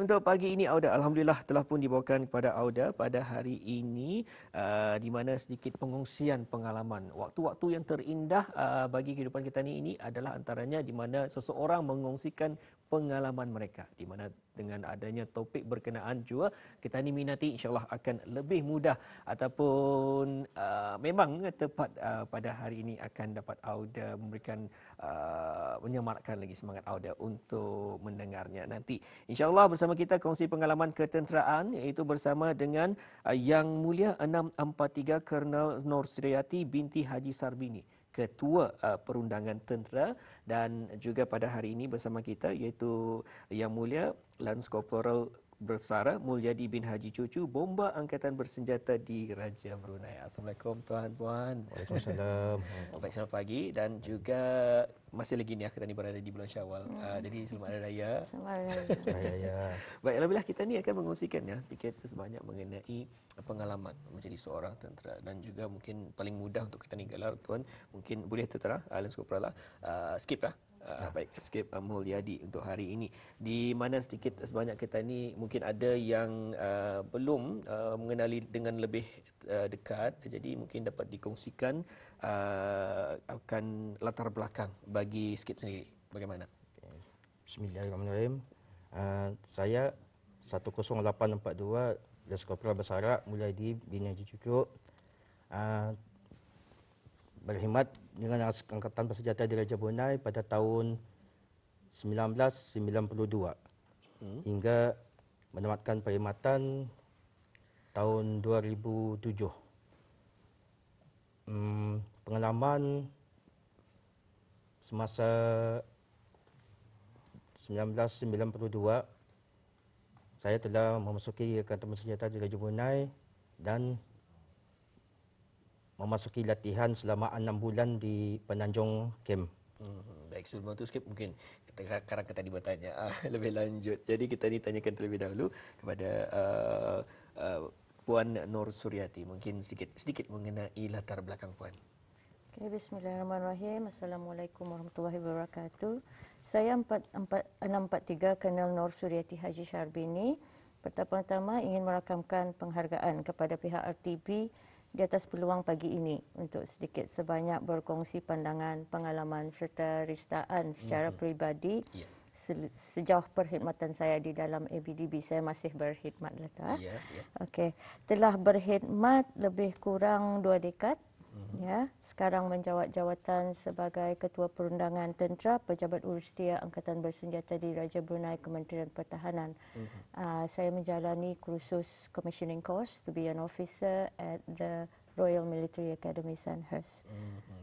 Untuk pagi ini Auda, alhamdulillah telah pun dibawakan kepada Auda pada hari ini di mana sedikit pengungsian pengalaman. Waktu-waktu yang terindah bagi kehidupan kita ini adalah antaranya di mana seseorang mengongsikan pengalaman mereka. Di mana dengan adanya topik berkenaan jua, kita ni minati insya-Allah akan lebih mudah ataupun memang tepat pada hari ini akan dapat Auda memberikan menyematkan lagi semangat Auda untuk mendengarnya nanti. InsyaAllah bersama kita kongsi pengalaman ketenteraan iaitu bersama dengan Yang Mulia 643 Kolonel Nur Suryati binti Haji Sarbini, Ketua Perundangan Tentera, dan juga pada hari ini bersama kita iaitu Yang Mulia Lance Corporal Bersara Mulyadi bin Haji Cucu, Bomba Angkatan Bersenjata di Raja Brunei. Assalamualaikum tuan-puan. Waalaikumsalam. Baik, selamat pagi dan juga masih lagi ni kita ni berada di bulan Syawal. Jadi selamat hari raya. Selamat hari raya. Baik, alhamdulillah kita ni akan mengongsikan ya sedikit sebanyak mengenai pengalaman menjadi seorang tentera dan juga mungkin paling mudah untuk kita ni galar tuan, mungkin boleh tentera Lance Corporal skip lah. Baik, Escape Mulyadi untuk hari ini, di mana sedikit sebanyak kita ni mungkin ada yang belum mengenali dengan lebih dekat, jadi mungkin dapat dikongsikan akan latar belakang bagi Escape sendiri bagaimana. Bismillahirrahmanirrahim. Saya 10842 Lance Corporal Bersara Mulyadi bin Haji Cucu, berkhidmat dengan Angkatan Bersenjata di Raja Brunei pada tahun 1992 hingga menamatkan perkhidmatan tahun 2007. Pengalaman semasa 1992 saya telah memasuki Angkatan Bersenjata di Raja Brunei dan memasuki latihan selama 6 bulan di Penanjung Camp. Baik, sebelum itu skip mungkin sekarang kita bertanya lebih lanjut. Jadi kita ni tanyakan terlebih dahulu kepada Puan Nur Suryati, mungkin sedikit mengenai latar belakang Puan. Okay, Bismillahirrahmanirrahim. Assalamualaikum warahmatullahi wabarakatuh. Saya 643 Kolonel Nur Suryati Haji Sarbini. Pertama-tama ingin merakamkan penghargaan kepada pihak RTB di atas peluang pagi ini untuk sedikit sebanyak berkongsi pandangan, pengalaman serta ristaan secara peribadi. Sejauh perkhidmatan saya di dalam ABDB, saya masih berkhidmat letak. Okey, telah berkhidmat lebih kurang 2 dekad. Ya, sekarang menjawat jawatan sebagai Ketua Perundangan Tentera Pejabat Urustia Angkatan Bersenjata di Raja Brunei Kementerian Pertahanan. Saya menjalani kursus commissioning course to be an officer at the Royal Military Academy Sandhurst.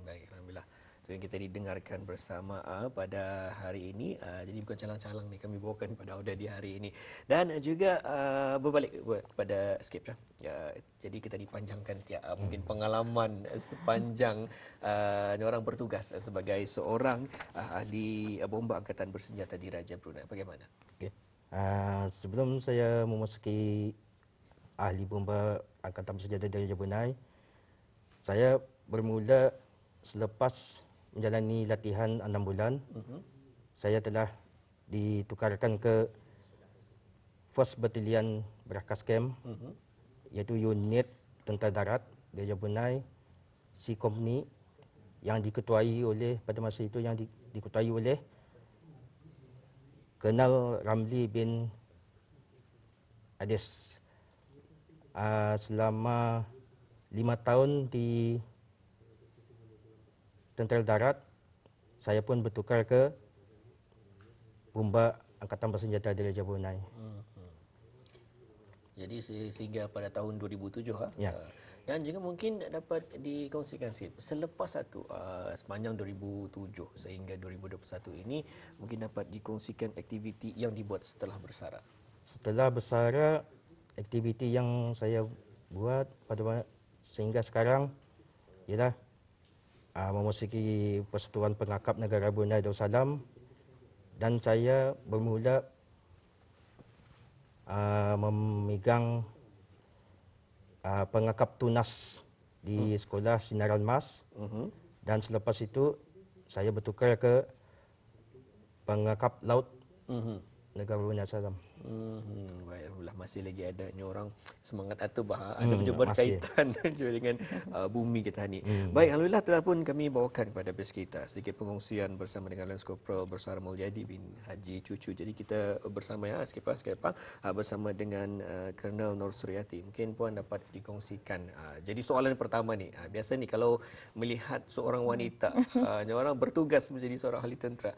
Baik, alhamdulillah. Itu yang kita didengarkan bersama pada hari ini. Jadi bukan calang-calang ni kami bawakan pada Auda di hari ini. Dan juga berbalik kepada skip lah. Jadi kita dipanjangkan mungkin pengalaman sepanjang orang bertugas sebagai seorang ahli bomba angkatan bersenjata di Raja Brunei. Bagaimana? Okay. Sebelum saya memasuki ahli bomba angkatan bersenjata di Raja Brunei, saya bermula selepas menjalani latihan 6 bulan, saya telah ditukarkan ke First Battalion Berakas Camp, iaitu unit tentera darat Raja Brunei, C Company, yang diketuai oleh pada masa itu diketuai oleh Kolonel Ramli bin Adis. Selama 5 tahun di Tentera Darat, saya pun bertukar ke Bomba Angkatan Bersenjata di Raja Brunei. Jadi sehingga pada tahun 2007 ya. Dan juga mungkin dapat dikongsikan selepas sepanjang 2007 sehingga 2021 ini mungkin dapat dikongsikan aktiviti yang dibuat setelah bersara. Setelah bersara, aktiviti yang saya buat pada sehingga sekarang ialah memasuki Persatuan Pengakap Negara Brunei Darussalam, dan saya bermula memegang pengakap tunas di Sekolah Sinaran Mas, dan selepas itu saya bertukar ke pengakap laut negara Brunei Darussalam. Baik, alhamdulillah masih lagi adanya orang semangat atubah, ada macam Masih. berkaitan juga dengan bumi kita ni. Baik, alhamdulillah telah pun kami bawakan kepada pes kita sedikit pengongsian bersama dengan Lance Corporal Bersara Mulyadi bin Haji Cucu. Jadi kita bersama skipper bersama dengan Colonel Nur Suryati. Mungkin puan dapat dikongsikan. Jadi soalan pertama ni, biasa ni kalau melihat seorang wanita yang orang bertugas menjadi seorang ahli tentera,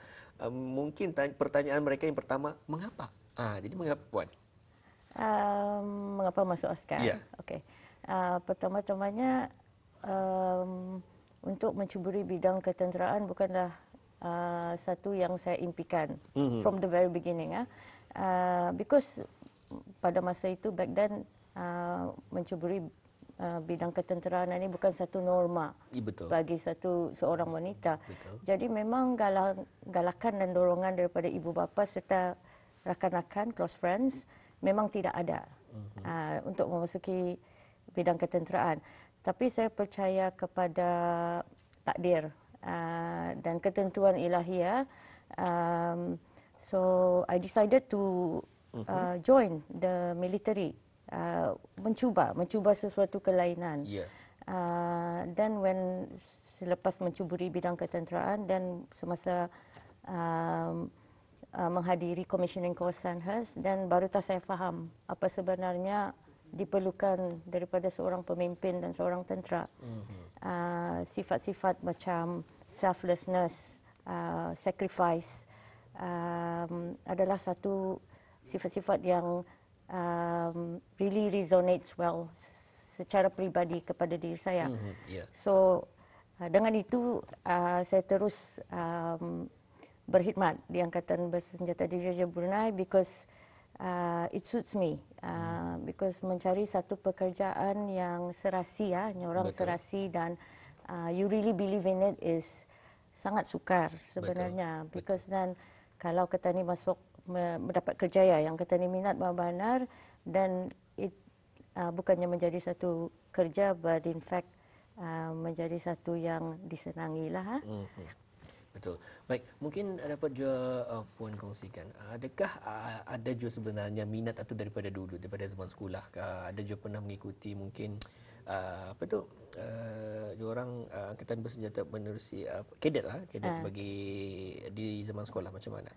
mungkin pertanyaan mereka yang pertama, mengapa? Jadi mengapa puan? Mengapa masuk askar? Ya. Okey. Pertama-tamanya untuk mencuburi bidang ketenteraan bukanlah satu yang saya impikan from the very beginning. Because pada masa itu back then mencuburi bidang ketenteraan ini bukan satu norma Betul. bagi seorang wanita. Betul. Jadi memang galakan dan dorongan daripada ibu bapa serta rakan-rakan, close friends memang tidak ada untuk memasuki bidang ketenteraan. Tapi saya percaya kepada takdir dan ketentuan ilahiyah. So I decided to join the military, mencuba sesuatu kelainan. Ya. Dan selepas mencuburi bidang ketenteraan dan semasa menghadiri commissioning course Sandhurst, dan barulah saya faham apa sebenarnya diperlukan daripada seorang pemimpin dan seorang tentera. Sifat-sifat macam selflessness, sacrifice adalah satu sifat-sifat yang really resonates well secara peribadi kepada diri saya. Yeah. So dengan itu saya terus berkhidmat di Angkatan Bersenjata Diraja Brunei because it suits me. Because mencari satu pekerjaan yang serasi, yang orang serasi dan you really believe in it is sangat sukar sebenarnya. Betul. Because then kalau kita ni masuk mendapat kerjaya yang kita ni minat benar-benar, dan it bukannya menjadi satu kerja, but in fact menjadi satu yang disenangi lah. Betul. Baik, mungkin dapat juga puan kongsikan. Adakah ada juga sebenarnya minat itu daripada dulu, daripada zaman sekolah? Ada juga pernah mengikuti mungkin orang Angkatan Bersenjata menerusi kadet bagi di zaman sekolah macam mana?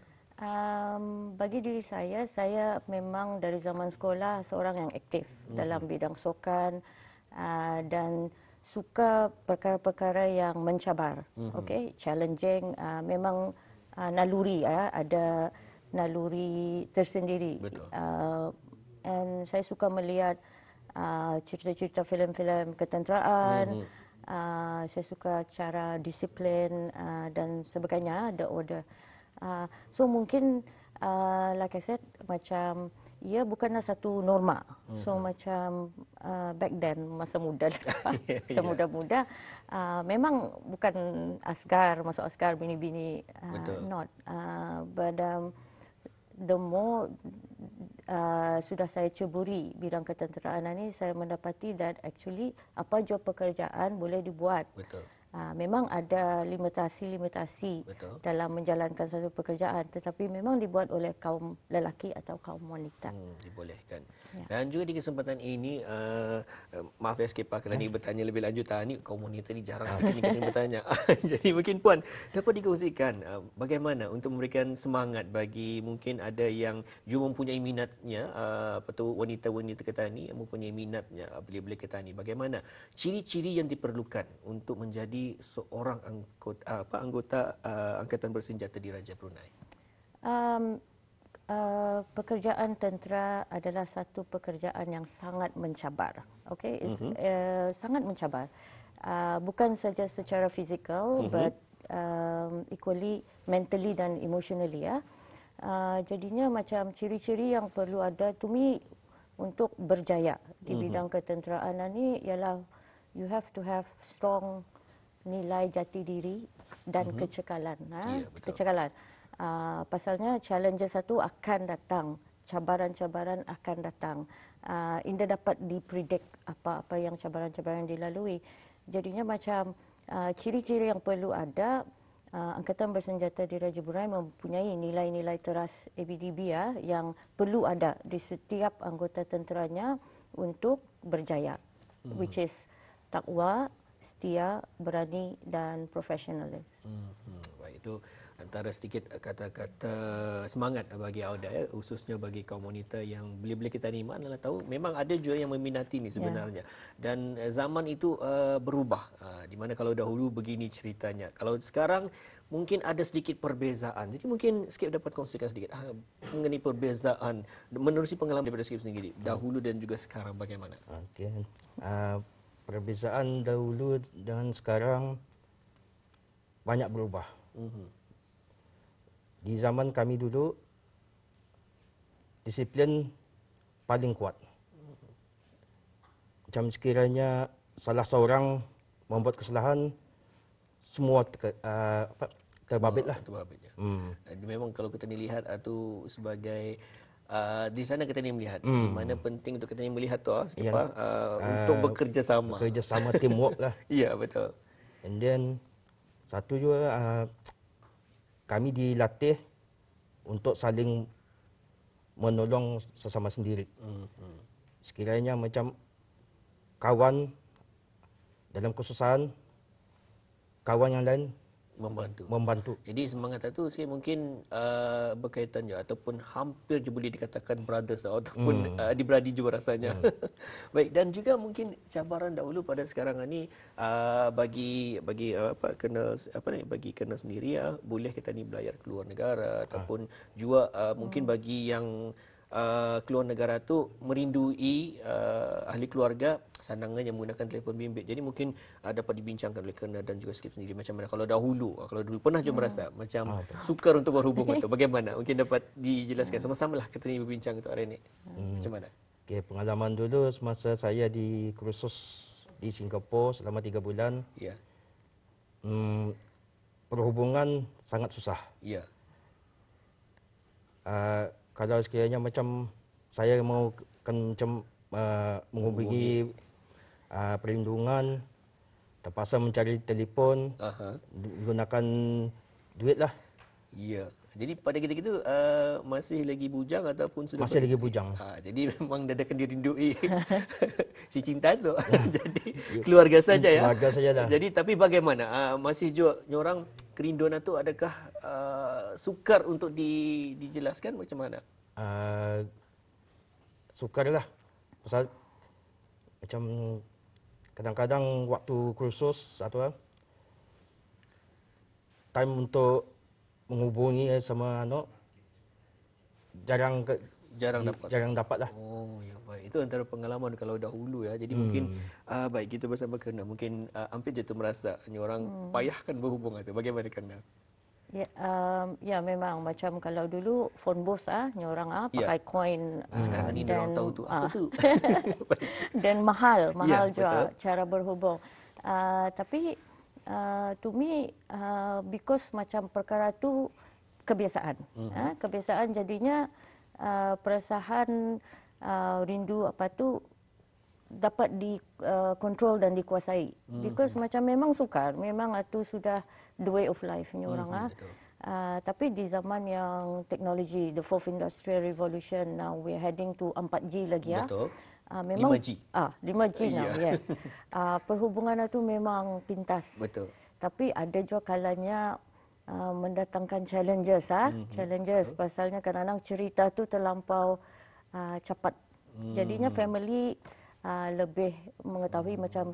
Bagi diri saya memang dari zaman sekolah seorang yang aktif dalam bidang sukan dan suka perkara-perkara yang mencabar, challenging. Memang naluri, ada naluri tersendiri. Betul. And saya suka melihat cerita-cerita filem-filem ketenteraan. Saya suka cara disiplin dan sebagainya, the order. So mungkin like I said, macam ia bukanlah satu norma. So macam back then, masa muda muda-muda, memang bukan masuk askar bini-bini, not. But the more sudah saya ceburi bidang ketenteraan ini, saya mendapati that actually apa job pekerjaan boleh dibuat. Betul. Memang ada limitasi dalam menjalankan satu pekerjaan, tetapi memang dibuat oleh kaum lelaki atau kaum wanita. Dibolehkan. Ya. Dan juga di kesempatan ini, maaf ya skipper, kerana ni bertanya lebih lanjut. Ni kaum wanita ni jarang sekali kita bertanya. Jadi mungkin puan dapat dikongsikan bagaimana untuk memberikan semangat bagi mungkin ada yang juga mempunyai minatnya, wanita-wanita kita ni yang mempunyai minatnya belia-belia kita ni. Bagaimana ciri-ciri yang diperlukan untuk menjadi seorang anggota Angkatan Bersenjata Diraja Brunei? Pekerjaan tentera adalah satu pekerjaan yang sangat mencabar. Sangat mencabar. Bukan saja secara fizikal, but equally mentally dan emotionally. Jadinya macam ciri-ciri yang perlu ada to me untuk berjaya di bidang ketenteraan ini ialah you have to have strong nilai jati diri dan kecekalan. Kecekalan. Pasalnya challenges satu akan datang, cabaran-cabaran akan datang. Indah dapat dipredict apa yang cabaran-cabaran dilalui. Jadinya macam ciri-ciri yang perlu ada, Angkatan Bersenjata di Raja Brunei mempunyai nilai-nilai teras ABDB yang perlu ada di setiap anggota tenteranya untuk berjaya, which is takwa, setia, berani dan professionalism. Baik, itu antara sedikit kata-kata semangat bagi Auda ya, khususnya bagi kaum wanita yang bila-bila kita ni adalah tahu memang ada juga yang meminati ni sebenarnya. Dan zaman itu berubah. Di mana kalau dahulu begini ceritanya. Kalau sekarang mungkin ada sedikit perbezaan. Jadi mungkin sikit dapat kongsikan sedikit mengenai perbezaan menerusi pengalaman daripada Skip sendiri. Dahulu dan juga sekarang bagaimana? Okey. Perbezaan dahulu dengan sekarang banyak berubah. Di zaman kami dulu, disiplin paling kuat. Macam sekiranya salah seorang membuat kesalahan, semua terbabit lah. Terbabit, ya. Memang kalau kita ni lihat tu sebagai di sana kita ni melihat di mana penting untuk kita ni melihat tu untuk bekerja sama. Bekerja sama, teamwork lah. Ya, betul. And then satu juga kami dilatih untuk saling menolong sesama sendiri. Sekiranya macam kawan dalam kesusahan, kawan yang lain membantu. Jadi semangat itu sikit mungkin berkaitan juga ataupun hampir je boleh dikatakan brothers ataupun adik-beradik juga rasanya. Baik, dan juga mungkin cabaran dahulu pada sekarang ni bagi kena sendiri boleh kita ni belayar ke luar negara ataupun juga mungkin bagi yang keluar negara tu merindui ahli keluarga sandangan yang menggunakan telefon bimbit. Jadi mungkin dapat dibincangkan oleh Colonel dan juga Skip sendiri macam mana kalau dahulu pernah je merasa macam sukar untuk berhubung itu bagaimana? Mungkin dapat dijelaskan sama-samalah kita ni berbincang untuk hari ini. Macam mana? Okey, pengalaman dulu semasa saya di kursus di Singapura selama 3 bulan. Ya. Perhubungan sangat susah. Ya. Kalau sekiranya macam saya mau macam menghubungi perlindungan, terpaksa mencari telefon, gunakan duit lah. Ya. Jadi pada kita masih lagi bujang ataupun sudah Masih lagi beristri? bujang. Jadi memang dadakan dirindui si cinta tu. Jadi keluarga saja ya. Keluarga sajalah. Jadi tapi bagaimana? Masih juga nyorang kerinduan itu adakah sukar untuk dijelaskan macam mana? Sukar lah. Pasal macam kadang-kadang waktu kursus atau time untuk menghubungi sama jarang dapat lah. Oh ya, baik. Itu antara pengalaman kalau dahulu ya. Jadi mungkin baik kita bersama Colonel mungkin hampir je tu merasa ni orang payahkan berhubung itu. Bagaimana Colonel? Ya, memang macam kalau dulu phone booth ni orang pakai koin. Sekarang ni dia orang tahu tu apa tu. Dan mahal juga betul. cara berhubung. Tapi to me because macam perkara tu kebiasaan. Kebiasaan jadinya perasaan rindu apa tu dapat dikontrol dan dikuasai. Because macam memang sukar, memang itu sudah the way of life ni orang tapi di zaman yang teknologi, the fourth industrial revolution, now we are heading to 4G lagi Betul. Memang 5G. 5G now, yes. Perhubungan itu memang pintas. Betul. Tapi ada juga kalanya mendatangkan challenges challenges pasalnya kadang-kadang cerita tu terlampau cepat. Jadinya family lebih mengetahui macam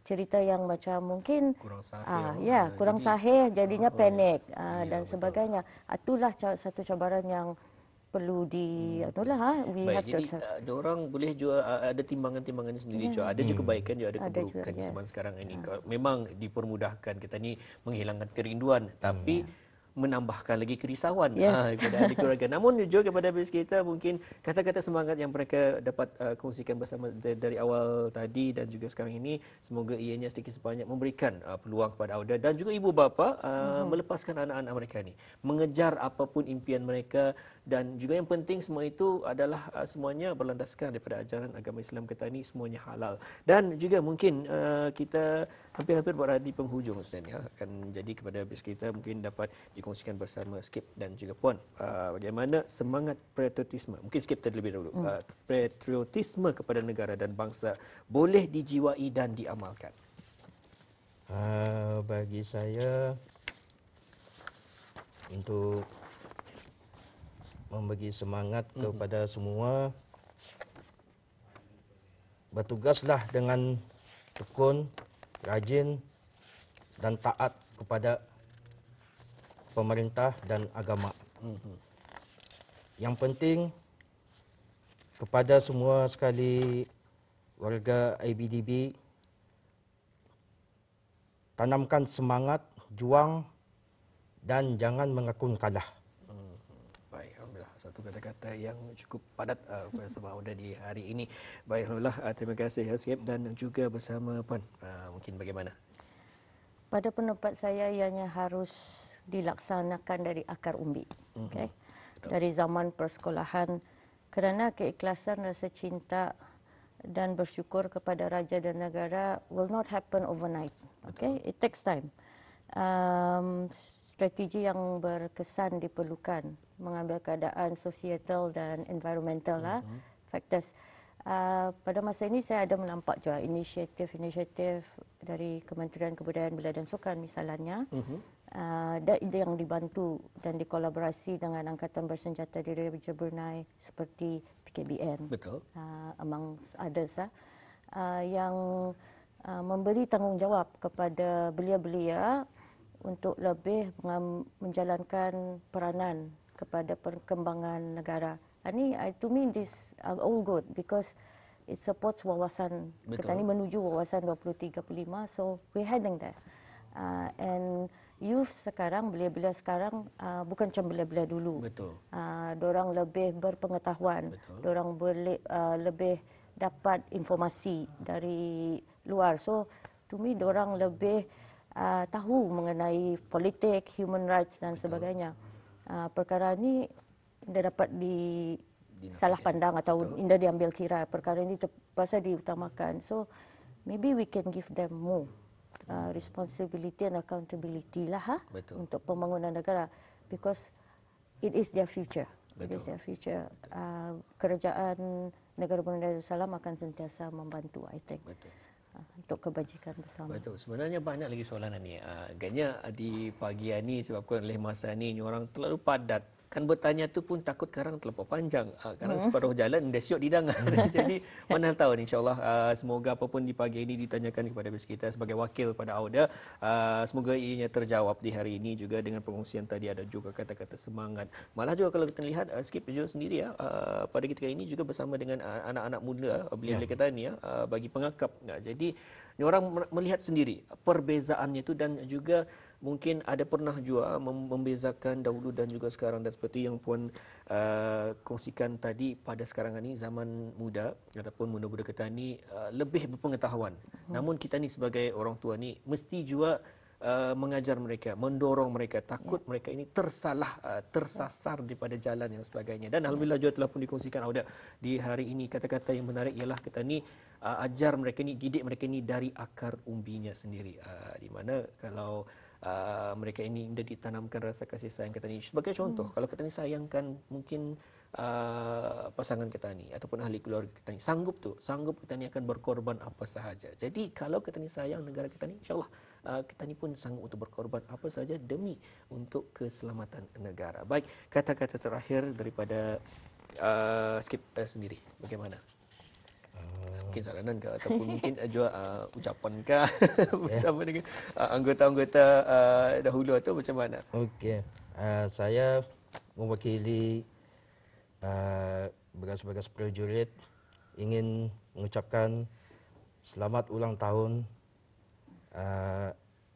cerita yang macam mungkin kurang sahih jadinya panik dan sebagainya. Itulah satu cabaran yang perlu we baik, have to jadi orang boleh juga ada timbangan-timbangannya sendiri juga. Ada juga kebaikan juga ada keburukan di zaman sekarang ini. Memang dipermudahkan kita ni menghilangkan kerinduan tapi menambahkan lagi kerisauan kepada ahli keluarga. Namun juga kepada habis kita mungkin kata-kata semangat yang mereka dapat kongsikan bersama dari awal tadi dan juga sekarang ini semoga ianya sedikit sebanyak memberikan peluang kepada Auda dan juga ibu bapa melepaskan anak-anak mereka ni mengejar apapun impian mereka dan juga yang penting semua itu adalah semuanya berlandaskan daripada ajaran agama Islam kita ni, semuanya halal. Dan juga mungkin kita hampir-hampir berada di penghujung Ustaz ya. Akan jadi kepada habis kita mungkin dapat dikongsikan bersama Skip dan juga Puan bagaimana semangat patriotisme. Mungkin Skip terlebih dahulu. Patriotisme kepada negara dan bangsa boleh dijiwai dan diamalkan. Bagi saya, untuk memberi semangat kepada semua, bertugaslah dengan tekun, rajin dan taat kepada pemerintah dan agama. Yang penting kepada semua sekali warga IBDB, tanamkan semangat, juang dan jangan mengakun kalah. Baik, alhamdulillah, satu kata-kata yang cukup padat bersama Auda di hari ini. Baik, alhamdulillah, terima kasih Skip dan juga bersama Puan. Mungkin bagaimana? Pada pendapat saya ianya harus dilaksanakan dari akar umbi. Okay? Dari zaman persekolahan, kerana keikhlasan, rasa cinta dan bersyukur kepada raja dan negara will not happen overnight. Okay? It takes time. Strategi yang berkesan diperlukan, mengambil keadaan societal dan environmental factors. Pada masa ini saya ada menampak juga inisiatif dari Kementerian Kebudayaan Belia dan Sukan misalnya, yang dibantu dan dikolaborasi dengan Angkatan Bersenjata Diri Raja Brunei seperti PKBN, among others, yang memberi tanggungjawab kepada belia-belia untuk lebih menjalankan peranan kepada perkembangan negara. Ini, to me, this are all good because it supports wawasan kita ni menuju wawasan 2035. So we're heading there. And youth sekarang, belia-belia sekarang bukan macam belia-belia dulu. Dorang lebih berpengetahuan. Dorang boleh lebih dapat informasi dari luar. So to me, dorang lebih tahu mengenai politik, human rights dan sebagainya. Perkara ini tidak dapat salah pandang atau tidak diambil kira. Perkara ini terpaksa diutamakan. So maybe we can give them more responsibility and accountability lah untuk pembangunan negara, because it is their future. It is their future. Kerajaan Negara Brunei Darussalam akan sentiasa membantu, I think. Untuk kebajikan bersama. Betul. Sebenarnya banyak lagi soalan ni. Agaknya di pagi hari ni sebabkan oleh masa ni orang terlalu padat. Kan bertanya tu pun takut karang terlalu panjang. Karang separuh jalan dah siok didengar. Jadi mana tahu ni, insya-Allah semoga apapun di pagi ini ditanyakan kepada bos kita sebagai wakil pada Auda, semoga ianya terjawab di hari ini juga dengan pengungsian tadi, ada juga kata-kata semangat. Malah juga kalau kita lihat Skip juga sendiri pada ketika ini juga bersama dengan anak-anak muda belia-belia kita ni bagi pengakap. Jadi ni orang melihat sendiri perbezaannya itu, dan juga mungkin ada pernah juga membezakan dahulu dan juga sekarang, dan seperti yang Puan kongsikan tadi, pada sekarang ini zaman muda ataupun muda-muda kita ni lebih berpengetahuan. Namun kita ni sebagai orang tua ni mesti juga mengajar mereka, mendorong mereka, takut mereka ini tersasar daripada jalan yang sebagainya. Dan alhamdulillah juga telah pun dikongsikan Auda di hari ini. Kata-kata yang menarik ialah kita ni ajar mereka ni, didik mereka ni dari akar umbinya sendiri. Di mana kalau mereka ini sudah ditanamkan rasa kasih sayang kita ni. Sebagai contoh, kalau kita ni sayangkan mungkin pasangan kita ni ataupun ahli keluarga kita ni, sanggup kita ni akan berkorban apa sahaja. Jadi kalau kita ni sayang negara kita ni, insya-Allah kita ni pun sanggup untuk berkorban apa sahaja demi untuk keselamatan negara. Baik, kata-kata terakhir daripada Skip sendiri, bagaimana? Mungkin saranan ke ataupun mungkin juga ucapan ke bersama dengan anggota-anggota dahulu atau macam mana? Okey. Saya mewakili bekas-bekas prajurit ingin mengucapkan selamat ulang tahun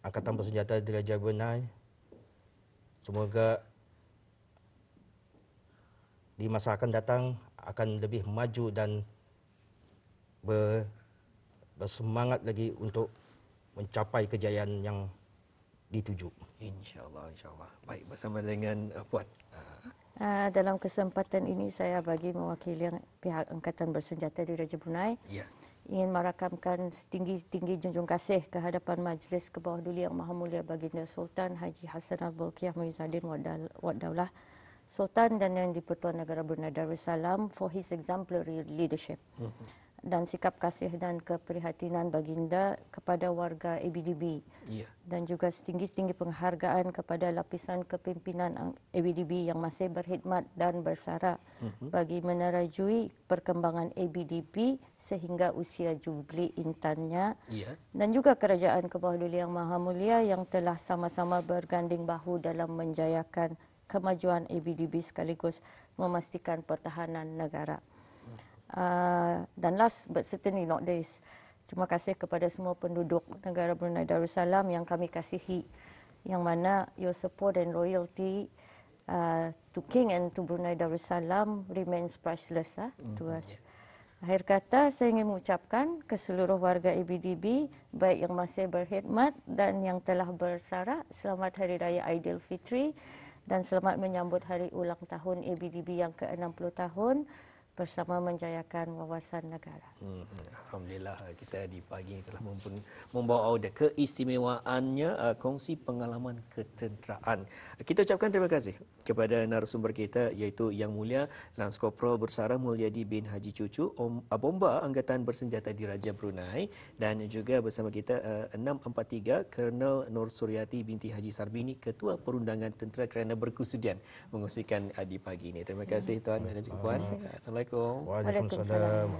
Angkatan Bersenjata Diraja Brunei. Semoga di masa akan datang akan lebih maju dan bersemangat lagi untuk mencapai kejayaan yang dituju. InsyaAllah, insyaAllah. Baik, bersama dengan Puan. Dalam kesempatan ini saya bagi mewakili pihak Angkatan Bersenjata di Raja Brunei Ya. ingin merakamkan setinggi-tinggi junjung kasih ke hadapan Majlis Kebawah Duli Yang Maha Mulia Baginda Sultan Haji Hassan Al-Bolkiah Muizzuddin Wad Daulah Sultan dan Yang di-Pertuan Negara Brunei Darussalam for his exemplary leadership dan sikap kasih dan keprihatinan baginda kepada warga ABDB. Ya. Dan juga setinggi-tinggi penghargaan kepada lapisan kepimpinan ABDB yang masih berkhidmat dan bersara bagi menerajui perkembangan ABDB sehingga usia jubli intannya, Ya. dan juga Kerajaan Kebawah Duli Yang Maha Mulia yang telah sama-sama berganding bahu dalam menjayakan kemajuan ABDB sekaligus memastikan pertahanan negara. Dan last but certainly not least, terima kasih kepada semua penduduk negara Brunei Darussalam yang kami kasihi, yang mana your support and loyalty to King and to Brunei Darussalam remains priceless to us. Akhir kata, saya ingin mengucapkan ke seluruh warga ABDB, baik yang masih berkhidmat dan yang telah bersara, selamat Hari Raya Aidilfitri dan selamat menyambut hari ulang tahun ABDB yang ke-60 tahun bersama menjayakan wawasan negara. Alhamdulillah kita di pagi ini telah membawa audio keistimewaannya kongsi pengalaman ketenteraan. Kita ucapkan terima kasih kepada narasumber kita iaitu Yang Mulia Lance Corporal Bersara Mulyadi bin Haji Cucu, Bomba Angkatan Bersenjata Diraja Brunei, dan juga bersama kita 643 Colonel Nur Suryati binti Haji Sarbini, Ketua Perundangan Tentera kerana berkesudian mengongsikan di pagi ini. Terima kasih tuan dan juga puan. Assalamualaikum. Waalaikumsalam.